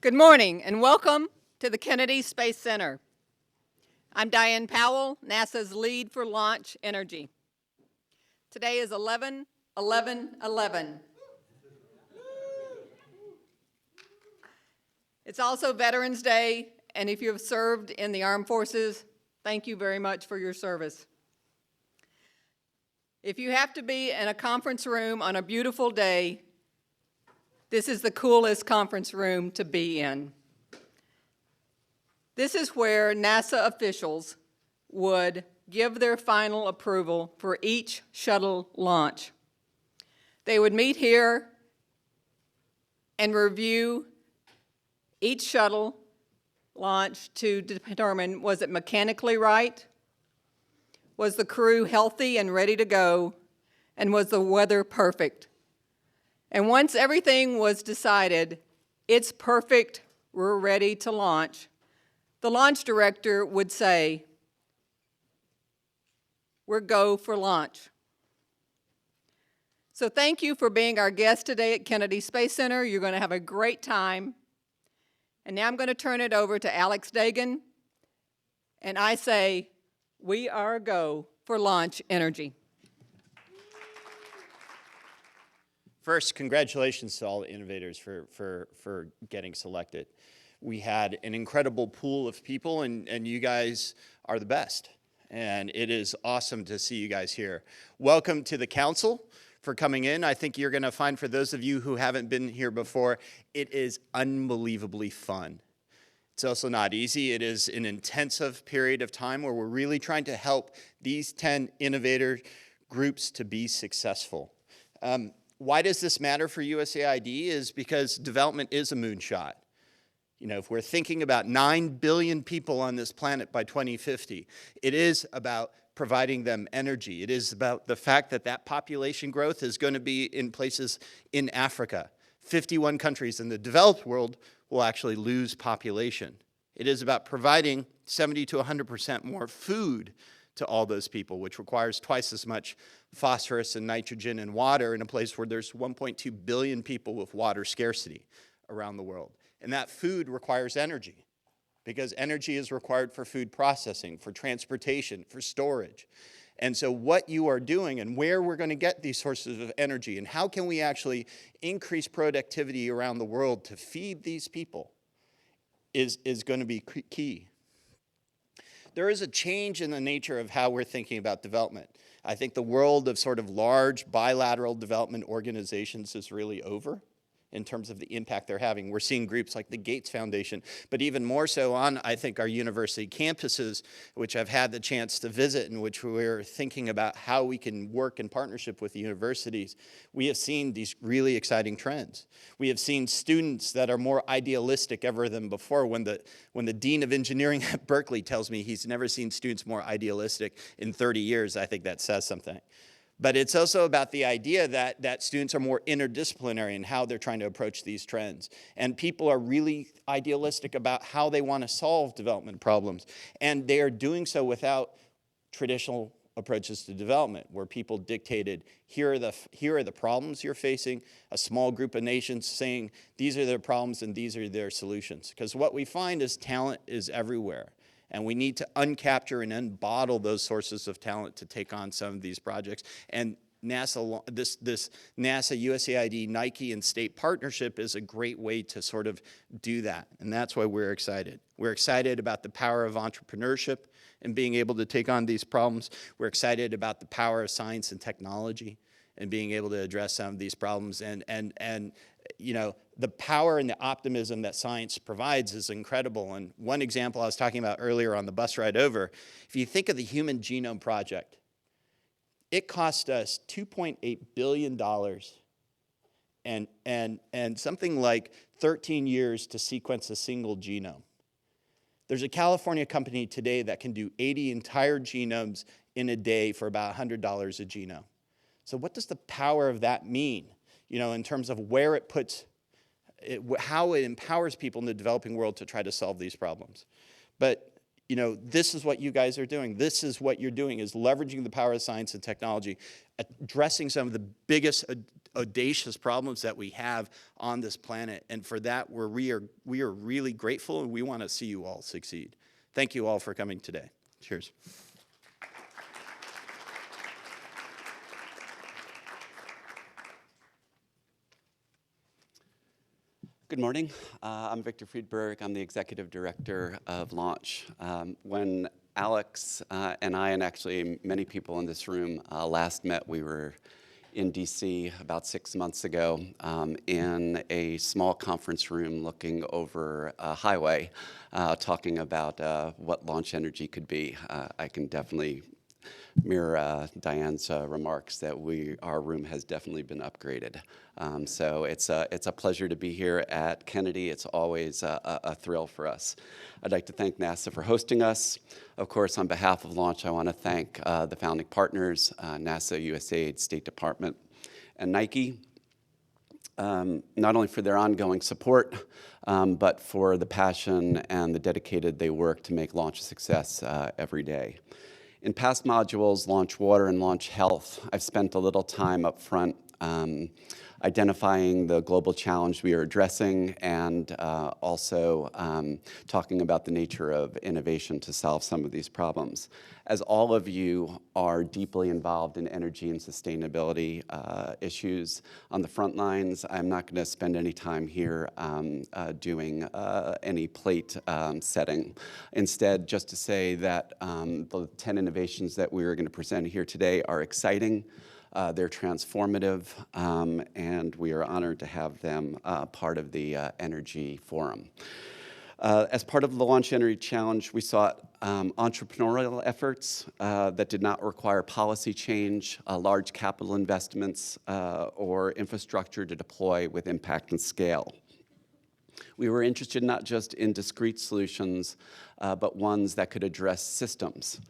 Good morning and welcome to the Kennedy Space Center. I'm Diane Powell, NASA's lead for launch energy. Today is 11/11/11. It's also Veterans Day, and if you have served in the armed forces, thank you very much for your service. If you have to be in a conference room on a beautiful day, this is the coolest conference room to be in. This is where NASA officials would give their final approval for each shuttle launch. They would meet here and review each shuttle launch to determine, was it mechanically right? Was the crew healthy and ready to go? And was the weather perfect? And once everything was decided, it's perfect, we're ready to launch, the launch director would say, we're go for launch. So thank you for being our guest today at Kennedy Space Center. You're going to have a great time. And now I'm going to turn it over to Alex Dagan. And I say, we are go for launch energy. First, congratulations to all the innovators for getting selected. We had an incredible pool of people, and you guys are the best. And it is awesome to see you guys here. Welcome to the council for coming in. I think you're going to find, for those of you who haven't been here before, it is unbelievably fun. It's also not easy. It is an intensive period of time where we're really trying to help these 10 innovator groups to be successful. Why does this matter for USAID? Is because development is a moonshot. You know, if we're thinking about 9 billion people on this planet by 2050, it is about providing them energy. It is about the fact that that population growth is going to be in places in Africa. 51 countries in the developed world will actually lose population. It is about providing 70 to 100% more food to all those people, which requires twice as much phosphorus and nitrogen and water in a place where there's 1.2 billion people with water scarcity around the world. And that food requires energy, because energy is required for food processing, for transportation, for storage. And so what you are doing and where we're going to get these sources of energy and how can we actually increase productivity around the world to feed these people is going to be key. There is a change in the nature of how we're thinking about development. I think the world of sort of large bilateral development organizations is really over in terms of the impact they're having. We're seeing groups like the Gates Foundation, but even more so on, I think, our university campuses, which I've had the chance to visit, in which we're thinking about how we can work in partnership with the universities. We have seen these really exciting trends. We have seen students that are more idealistic ever than before. When the dean of engineering at Berkeley tells me he's never seen students more idealistic in 30 years, I think that says something. But it's also about the idea that students are more interdisciplinary in how they're trying to approach these trends. And people are really idealistic about how they want to solve development problems. And they are doing so without traditional approaches to development, where people dictated, here are the problems you're facing, a small group of nations saying, these are their problems and these are their solutions. Because what we find is talent is everywhere. And we need to uncapture and unbottle those sources of talent to take on some of these projects. And NASA, this NASA, USAID, Nike, and state partnership is a great way to sort of do that. And that's why we're excited. We're excited about the power of entrepreneurship and being able to take on these problems. We're excited about the power of science and technology and being able to address some of these problems. And you know, the power and the optimism that science provides is incredible. And one example I was talking about earlier on the bus ride over, if you think of the Human Genome Project, it cost us $2.8 billion and something like 13 years to sequence a single genome. There's a California company today that can do 80 entire genomes in a day for about $100 a genome. So what does the power of that mean? You know, in terms of where it puts, how it empowers people in the developing world to try to solve these problems. But, you know, this is what you guys are doing. This is what you're doing, is leveraging the power of science and technology, addressing some of the biggest audacious problems that we have on this planet. And for that, we are really grateful, and we want to see you all succeed. Thank you all for coming today. Cheers. Good morning. I'm Victor Friedberg. I'm the Executive Director of Launch. When Alex and I, and actually many people in this room, last met, we were in D.C. about 6 months ago in a small conference room looking over a highway, talking about what launch energy could be. I can definitely mirror Diane's remarks that our room has definitely been upgraded. So it's a pleasure to be here at Kennedy. It's always a thrill for us. I'd like to thank NASA for hosting us. Of course, on behalf of Launch, I want to thank the founding partners, NASA, USAID, State Department, and Nike, not only for their ongoing support, but for the passion and the dedicated they work to make Launch a success every day. In past modules, Launch Water and Launch Health, I've spent a little time up front identifying the global challenge we are addressing and also talking about the nature of innovation to solve some of these problems. As all of you are deeply involved in energy and sustainability issues on the front lines, I'm not going to spend any time here doing any plate setting. Instead, just to say that the 10 innovations that we are going to present here today are exciting. They're transformative, and we are honored to have them part of the Energy Forum. As part of the Launch Energy Challenge, we sought entrepreneurial efforts that did not require policy change, large capital investments, or infrastructure to deploy with impact and scale. We were interested not just in discrete solutions, but ones that could address systems.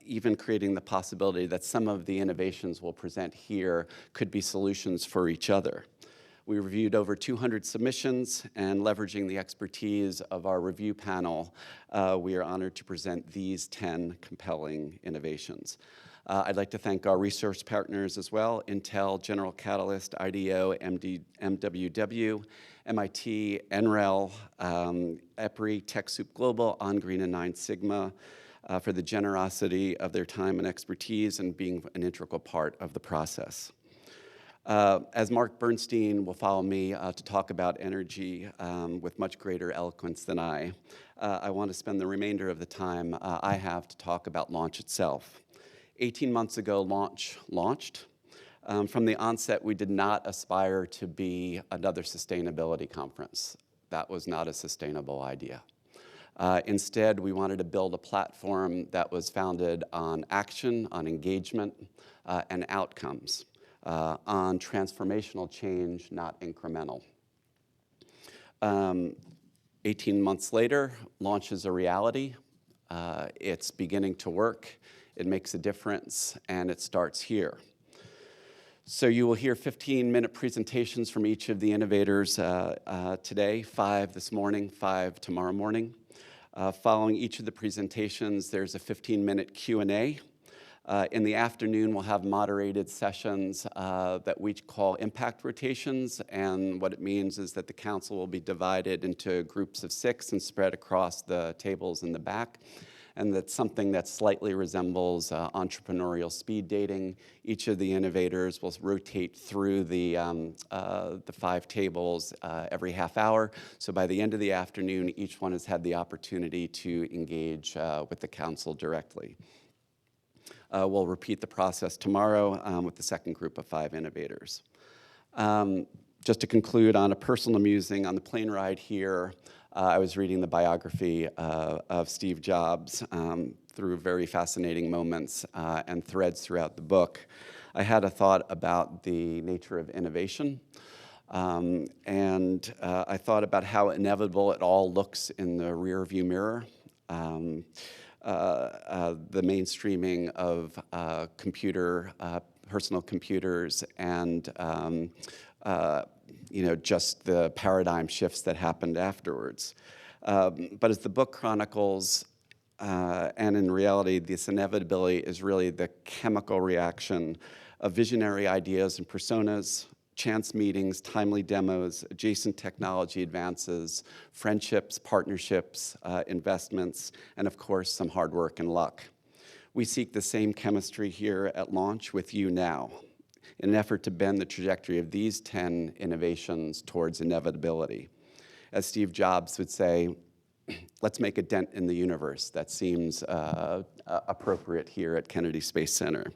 Even creating the possibility that some of the innovations we'll present here could be solutions for each other. We reviewed over 200 submissions, and leveraging the expertise of our review panel, we are honored to present these 10 compelling innovations. I'd like to thank our research partners as well: Intel, General Catalyst, IDEO, MWW, MIT, NREL, EPRI, TechSoup Global, On Green, and 9 Sigma, for the generosity of their time and expertise and being an integral part of the process. As Mark Bernstein will follow me to talk about energy with much greater eloquence than I want to spend the remainder of the time I have to talk about Launch itself. 18 months ago, Launch launched. From the onset, we did not aspire to be another sustainability conference. That was not a sustainable idea. Instead, we wanted to build a platform that was founded on action, on engagement, and outcomes, on transformational change, not incremental. 18 months later, Launch is a reality. It's beginning to work. It makes a difference, and it starts here. So you will hear 15-minute presentations from each of the innovators today, 5 this morning, 5 tomorrow morning. Following each of the presentations, there's a 15-minute Q&A. In the afternoon, we'll have moderated sessions that we call impact rotations, and what it means is that the council will be divided into groups of 6 and spread across the tables in the back, and that's something that slightly resembles entrepreneurial speed dating. Each of the innovators will rotate through the 5 tables every half hour, so by the end of the afternoon, each one has had the opportunity to engage with the council directly. We'll repeat the process tomorrow with the second group of 5 innovators. Just to conclude on a personal musing, on the plane ride here, I was reading the biography of Steve Jobs through very fascinating moments and threads throughout the book. I had a thought about the nature of innovation, and I thought about how inevitable it all looks in the rearview mirror. The mainstreaming of personal computers and just the paradigm shifts that happened afterwards. But as the book chronicles, and in reality, this inevitability is really the chemical reaction of visionary ideas and personas, chance meetings, timely demos, adjacent technology advances, friendships, partnerships, investments, and of course, some hard work and luck. We seek the same chemistry here at Launch with you now, in an effort to bend the trajectory of these 10 innovations towards inevitability. As Steve Jobs would say, let's make a dent in the universe. That seems appropriate here at Kennedy Space Center.